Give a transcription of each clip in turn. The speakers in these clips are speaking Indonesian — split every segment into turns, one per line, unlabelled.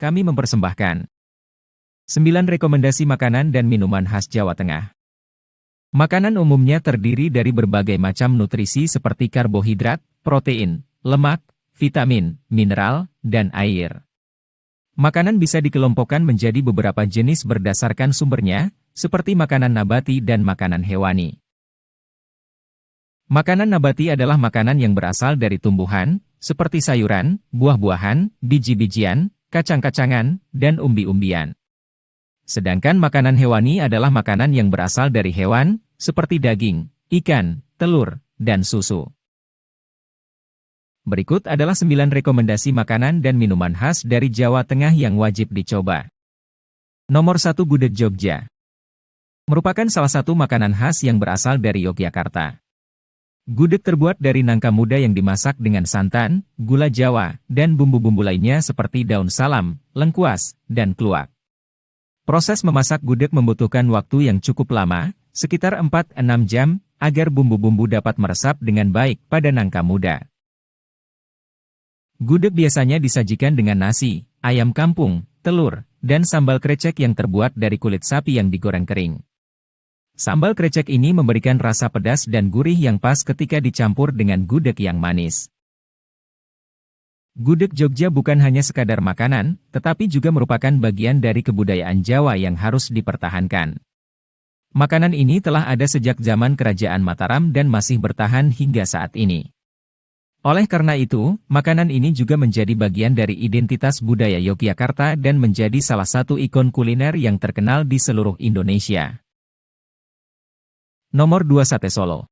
kami mempersembahkan 9 rekomendasi makanan dan minuman khas Jawa Tengah. Makanan umumnya terdiri dari berbagai macam nutrisi seperti karbohidrat, protein, lemak, vitamin, mineral, dan air. Makanan bisa dikelompokkan menjadi beberapa jenis berdasarkan sumbernya, seperti makanan nabati dan makanan hewani. Makanan nabati adalah makanan yang berasal dari tumbuhan, seperti sayuran, buah-buahan, biji-bijian, kacang-kacangan, dan umbi-umbian. Sedangkan makanan hewani adalah makanan yang berasal dari hewan, seperti daging, ikan, telur, dan susu. Berikut adalah 9 rekomendasi makanan dan minuman khas dari Jawa Tengah yang wajib dicoba. Nomor 1 Gudeg Jogja. Merupakan salah satu makanan khas yang berasal dari Yogyakarta. Gudeg terbuat dari nangka muda yang dimasak dengan santan, gula Jawa, dan bumbu-bumbu lainnya seperti daun salam, lengkuas, dan kluak. Proses memasak gudeg membutuhkan waktu yang cukup lama, sekitar 4-6 jam, agar bumbu-bumbu dapat meresap dengan baik pada nangka muda. Gudeg biasanya disajikan dengan nasi, ayam kampung, telur, dan sambal krecek yang terbuat dari kulit sapi yang digoreng kering. Sambal krecek ini memberikan rasa pedas dan gurih yang pas ketika dicampur dengan gudeg yang manis. Gudeg Jogja bukan hanya sekadar makanan, tetapi juga merupakan bagian dari kebudayaan Jawa yang harus dipertahankan. Makanan ini telah ada sejak zaman Kerajaan Mataram dan masih bertahan hingga saat ini. Oleh karena itu, makanan ini juga menjadi bagian dari identitas budaya Yogyakarta dan menjadi salah satu ikon kuliner yang terkenal di seluruh Indonesia. Nomor 2 Sate Solo.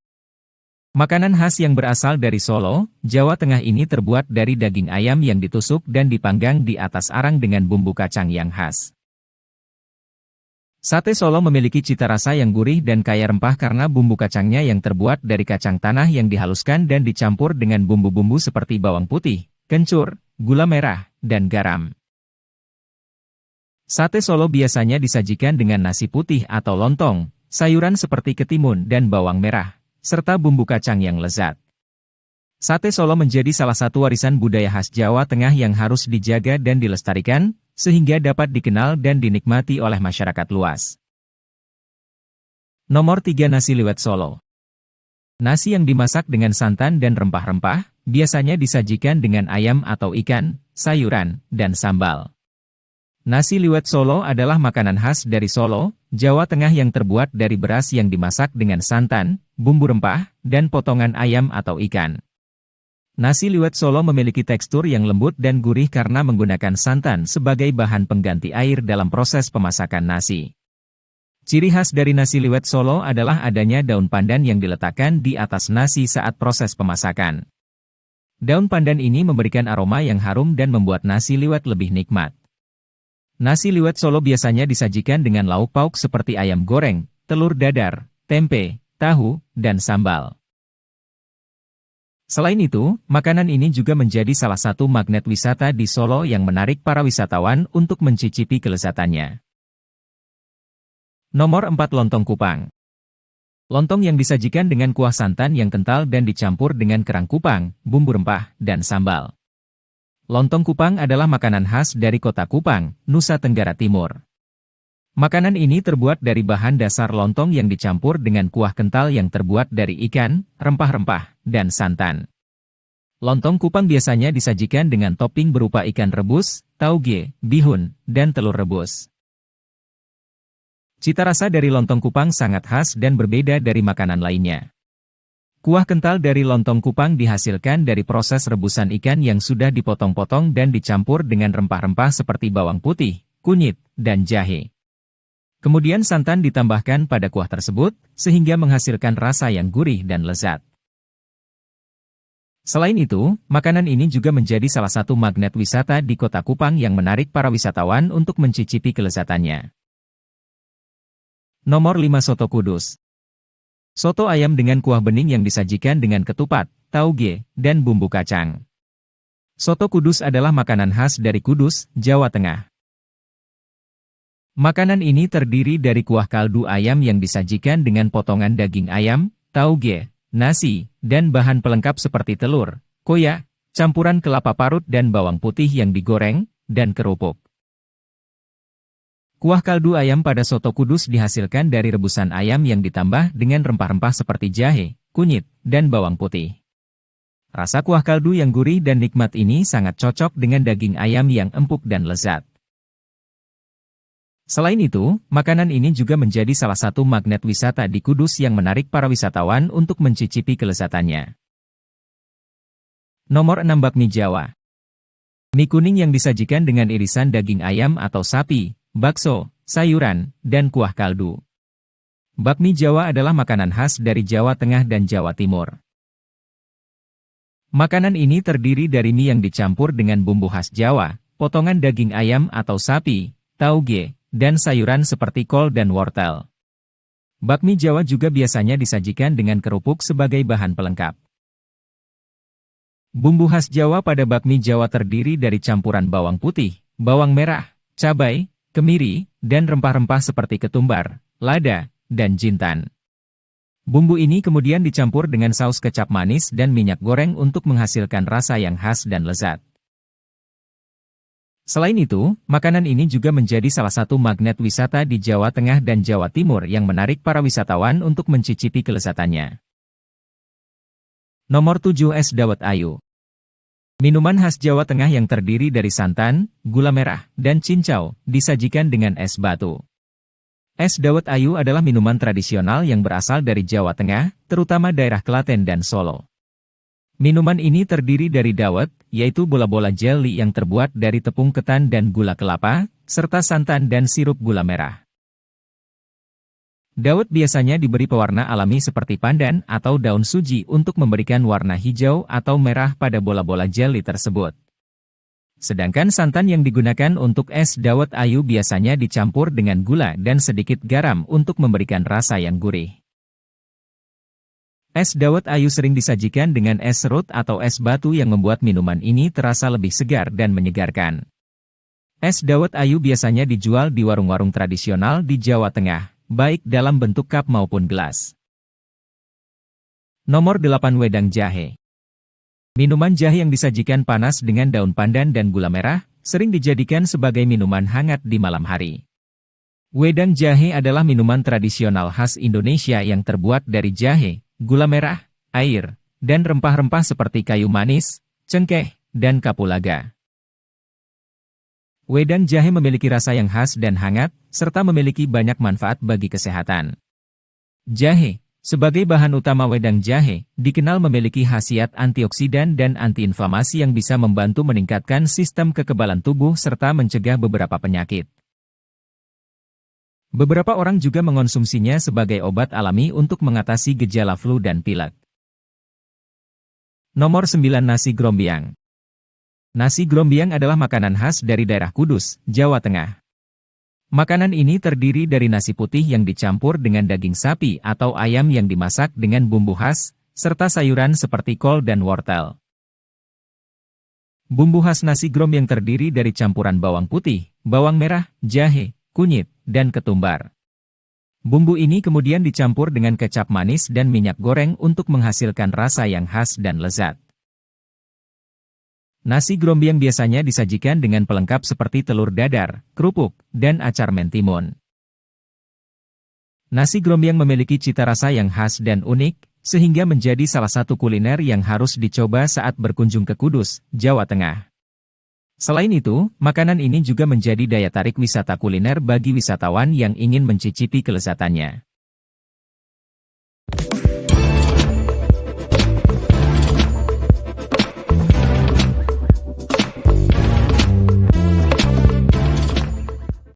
Makanan khas yang berasal dari Solo, Jawa Tengah ini terbuat dari daging ayam yang ditusuk dan dipanggang di atas arang dengan bumbu kacang yang khas. Sate Solo memiliki cita rasa yang gurih dan kaya rempah karena bumbu kacangnya yang terbuat dari kacang tanah yang dihaluskan dan dicampur dengan bumbu-bumbu seperti bawang putih, kencur, gula merah, dan garam. Sate Solo biasanya disajikan dengan nasi putih atau lontong, sayuran seperti ketimun dan bawang merah, serta bumbu kacang yang lezat. Sate Solo menjadi salah satu warisan budaya khas Jawa Tengah yang harus dijaga dan dilestarikan, sehingga dapat dikenal dan dinikmati oleh masyarakat luas. Nomor 3 Nasi Liwet Solo. Nasi yang dimasak dengan santan dan rempah-rempah, biasanya disajikan dengan ayam atau ikan, sayuran, dan sambal. Nasi liwet Solo adalah makanan khas dari Solo, Jawa Tengah yang terbuat dari beras yang dimasak dengan santan, bumbu rempah, dan potongan ayam atau ikan. Nasi liwet Solo memiliki tekstur yang lembut dan gurih karena menggunakan santan sebagai bahan pengganti air dalam proses pemasakan nasi. Ciri khas dari nasi liwet Solo adalah adanya daun pandan yang diletakkan di atas nasi saat proses pemasakan. Daun pandan ini memberikan aroma yang harum dan membuat nasi liwet lebih nikmat. Nasi liwet Solo biasanya disajikan dengan lauk pauk seperti ayam goreng, telur dadar, tempe, tahu, dan sambal. Selain itu, makanan ini juga menjadi salah satu magnet wisata di Solo yang menarik para wisatawan untuk mencicipi kelezatannya. Nomor 4 Lontong Kupang. Lontong yang disajikan dengan kuah santan yang kental dan dicampur dengan kerang kupang, bumbu rempah, dan sambal. Lontong Kupang adalah makanan khas dari kota Kupang, Nusa Tenggara Timur. Makanan ini terbuat dari bahan dasar lontong yang dicampur dengan kuah kental yang terbuat dari ikan, rempah-rempah, dan santan. Lontong Kupang biasanya disajikan dengan topping berupa ikan rebus, tauge, bihun, dan telur rebus. Cita rasa dari lontong Kupang sangat khas dan berbeda dari makanan lainnya. Kuah kental dari lontong Kupang dihasilkan dari proses rebusan ikan yang sudah dipotong-potong dan dicampur dengan rempah-rempah seperti bawang putih, kunyit, dan jahe. Kemudian santan ditambahkan pada kuah tersebut, sehingga menghasilkan rasa yang gurih dan lezat. Selain itu, makanan ini juga menjadi salah satu magnet wisata di kota Kupang yang menarik para wisatawan untuk mencicipi kelezatannya. Nomor 5 Soto Kudus. Soto ayam dengan kuah bening yang disajikan dengan ketupat, tauge, dan bumbu kacang. Soto Kudus adalah makanan khas dari Kudus, Jawa Tengah. Makanan ini terdiri dari kuah kaldu ayam yang disajikan dengan potongan daging ayam, tauge, nasi, dan bahan pelengkap seperti telur, koya, campuran kelapa parut dan bawang putih yang digoreng, dan kerupuk. Kuah kaldu ayam pada soto Kudus dihasilkan dari rebusan ayam yang ditambah dengan rempah-rempah seperti jahe, kunyit, dan bawang putih. Rasa kuah kaldu yang gurih dan nikmat ini sangat cocok dengan daging ayam yang empuk dan lezat. Selain itu, makanan ini juga menjadi salah satu magnet wisata di Kudus yang menarik para wisatawan untuk mencicipi kelezatannya. Nomor 6 Bakmi Jawa. Mie kuning yang disajikan dengan irisan daging ayam atau sapi, bakso, sayuran, dan kuah kaldu. Bakmi Jawa adalah makanan khas dari Jawa Tengah dan Jawa Timur. Makanan ini terdiri dari mie yang dicampur dengan bumbu khas Jawa, potongan daging ayam atau sapi, tauge, dan sayuran seperti kol dan wortel. Bakmi Jawa juga biasanya disajikan dengan kerupuk sebagai bahan pelengkap. Bumbu khas Jawa pada bakmi Jawa terdiri dari campuran bawang putih, bawang merah, cabai, kemiri, dan rempah-rempah seperti ketumbar, lada, dan jintan. Bumbu ini kemudian dicampur dengan saus kecap manis dan minyak goreng untuk menghasilkan rasa yang khas dan lezat. Selain itu, makanan ini juga menjadi salah satu magnet wisata di Jawa Tengah dan Jawa Timur yang menarik para wisatawan untuk mencicipi kelezatannya. Nomor 7 Es Dawet Ayu. Minuman khas Jawa Tengah yang terdiri dari santan, gula merah, dan cincau, disajikan dengan es batu. Es dawet ayu adalah minuman tradisional yang berasal dari Jawa Tengah, terutama daerah Klaten dan Solo. Minuman ini terdiri dari dawet, yaitu bola-bola jelly yang terbuat dari tepung ketan dan gula kelapa, serta santan dan sirup gula merah. Dawet biasanya diberi pewarna alami seperti pandan atau daun suji untuk memberikan warna hijau atau merah pada bola-bola jelly tersebut. Sedangkan santan yang digunakan untuk es dawet ayu biasanya dicampur dengan gula dan sedikit garam untuk memberikan rasa yang gurih. Es dawet ayu sering disajikan dengan es serut atau es batu yang membuat minuman ini terasa lebih segar dan menyegarkan. Es dawet ayu biasanya dijual di warung-warung tradisional di Jawa Tengah, baik dalam bentuk cup maupun gelas. Nomor 8 Wedang Jahe. Minuman jahe yang disajikan panas dengan daun pandan dan gula merah, sering dijadikan sebagai minuman hangat di malam hari. Wedang jahe adalah minuman tradisional khas Indonesia yang terbuat dari jahe, gula merah, air, dan rempah-rempah seperti kayu manis, cengkeh, dan kapulaga. Wedang jahe memiliki rasa yang khas dan hangat, serta memiliki banyak manfaat bagi kesehatan. Jahe, sebagai bahan utama wedang jahe, dikenal memiliki khasiat antioksidan dan antiinflamasi yang bisa membantu meningkatkan sistem kekebalan tubuh serta mencegah beberapa penyakit. Beberapa orang juga mengonsumsinya sebagai obat alami untuk mengatasi gejala flu dan pilek. Nomor 9 Nasi Grombyang. Nasi grombyang adalah makanan khas dari daerah Kudus, Jawa Tengah. Makanan ini terdiri dari nasi putih yang dicampur dengan daging sapi atau ayam yang dimasak dengan bumbu khas, serta sayuran seperti kol dan wortel. Bumbu khas nasi grombyang terdiri dari campuran bawang putih, bawang merah, jahe, kunyit, dan ketumbar. Bumbu ini kemudian dicampur dengan kecap manis dan minyak goreng untuk menghasilkan rasa yang khas dan lezat. Nasi grombyang biasanya disajikan dengan pelengkap seperti telur dadar, kerupuk, dan acar mentimun. Nasi grombyang memiliki cita rasa yang khas dan unik, sehingga menjadi salah satu kuliner yang harus dicoba saat berkunjung ke Kudus, Jawa Tengah. Selain itu, makanan ini juga menjadi daya tarik wisata kuliner bagi wisatawan yang ingin mencicipi kelezatannya.